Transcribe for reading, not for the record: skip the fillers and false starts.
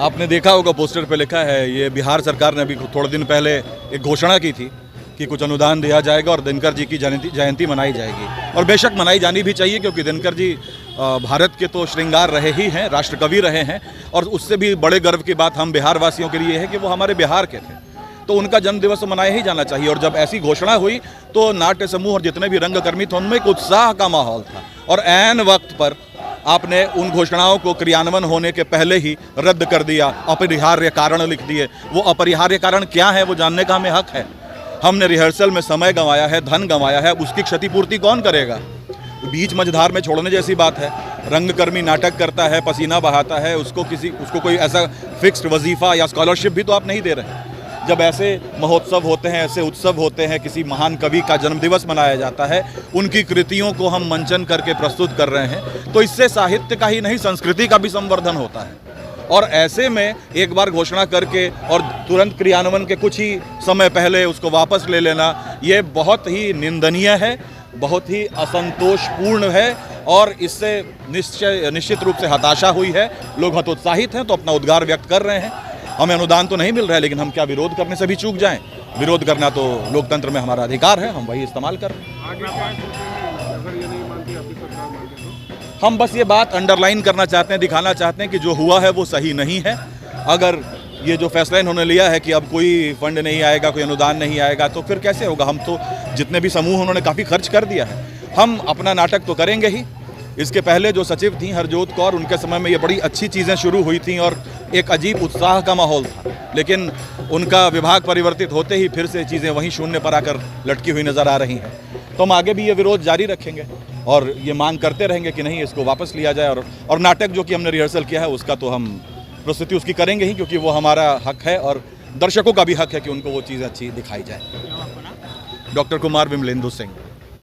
आपने देखा होगा पोस्टर पे लिखा है, ये बिहार सरकार ने अभी थोड़े दिन पहले एक घोषणा की थी कि कुछ अनुदान दिया जाएगा और दिनकर जी की जयंती मनाई जाएगी। और बेशक मनाई जानी भी चाहिए, क्योंकि दिनकर जी भारत के तो श्रृंगार रहे ही हैं, राष्ट्रकवि रहे हैं। और उससे भी बड़े गर्व की बात हम बिहार वासियों के लिए है कि वो हमारे बिहार के थे, तो उनका जन्मदिवस तो मनाया ही जाना चाहिए। और जब ऐसी घोषणा हुई तो नाट्य समूह और जितने भी रंगकर्मी थे उनमें एक उत्साह का माहौल था। और ऐन वक्त पर आपने उन घोषणाओं को क्रियान्वयन होने के पहले ही रद्द कर दिया, अपरिहार्य कारण लिख दिए। वो अपरिहार्य कारण क्या है वो जानने का हमें हक है। हमने रिहर्सल में समय गंवाया है, धन गंवाया है, उसकी क्षतिपूर्ति कौन करेगा? बीच मझधार में छोड़ने जैसी बात है। रंगकर्मी नाटक करता है, पसीना बहाता है, उसको कोई ऐसा फिक्स्ड वजीफा या स्कॉलरशिप भी तो आप नहीं दे रहे। जब ऐसे महोत्सव होते हैं, ऐसे उत्सव होते हैं, किसी महान कवि का जन्मदिवस मनाया जाता है, उनकी कृतियों को हम मंचन करके प्रस्तुत कर रहे हैं, तो इससे साहित्य का ही नहीं संस्कृति का भी संवर्धन होता है। और ऐसे में एक बार घोषणा करके और तुरंत क्रियान्वयन के कुछ ही समय पहले उसको वापस ले लेना, ये बहुत ही निंदनीय है, बहुत ही असंतोषपूर्ण है। और इससे निश्चित रूप से हताशा हुई है। लोग हतोत्साहित हैं तो अपना उद्गार व्यक्त कर रहे हैं। हमें अनुदान तो नहीं मिल रहा है, लेकिन हम क्या विरोध करने से भी चूक जाएं? विरोध करना तो लोकतंत्र में हमारा अधिकार है, हम वही इस्तेमाल कर रहे हैं। हम बस ये बात अंडरलाइन करना चाहते हैं, दिखाना चाहते हैं कि जो हुआ है वो सही नहीं है। अगर ये जो फैसला इन्होंने लिया है कि अब कोई फंड नहीं आएगा, कोई अनुदान नहीं आएगा, तो फिर कैसे होगा? हम तो जितने भी समूह उन्होंने काफ़ी खर्च कर दिया है, हम अपना नाटक तो करेंगे ही। इसके पहले जो सचिव थी हरजोत कौर, उनके समय में ये बड़ी अच्छी चीज़ें शुरू हुई थी और एक अजीब उत्साह का माहौल था। लेकिन उनका विभाग परिवर्तित होते ही फिर से चीज़ें वहीं शून्य पर आकर लटकी हुई नज़र आ रही हैं। तो हम आगे भी ये विरोध जारी रखेंगे और ये मांग करते रहेंगे कि नहीं, इसको वापस लिया जाए। और नाटक जो कि हमने रिहर्सल किया है उसका तो हम प्रस्तुति उसकी करेंगे ही, क्योंकि वो हमारा हक है और दर्शकों का भी हक है कि उनको वो चीज़ अच्छी दिखाई जाए। डॉक्टर कुमार विमलेंदु सिंह।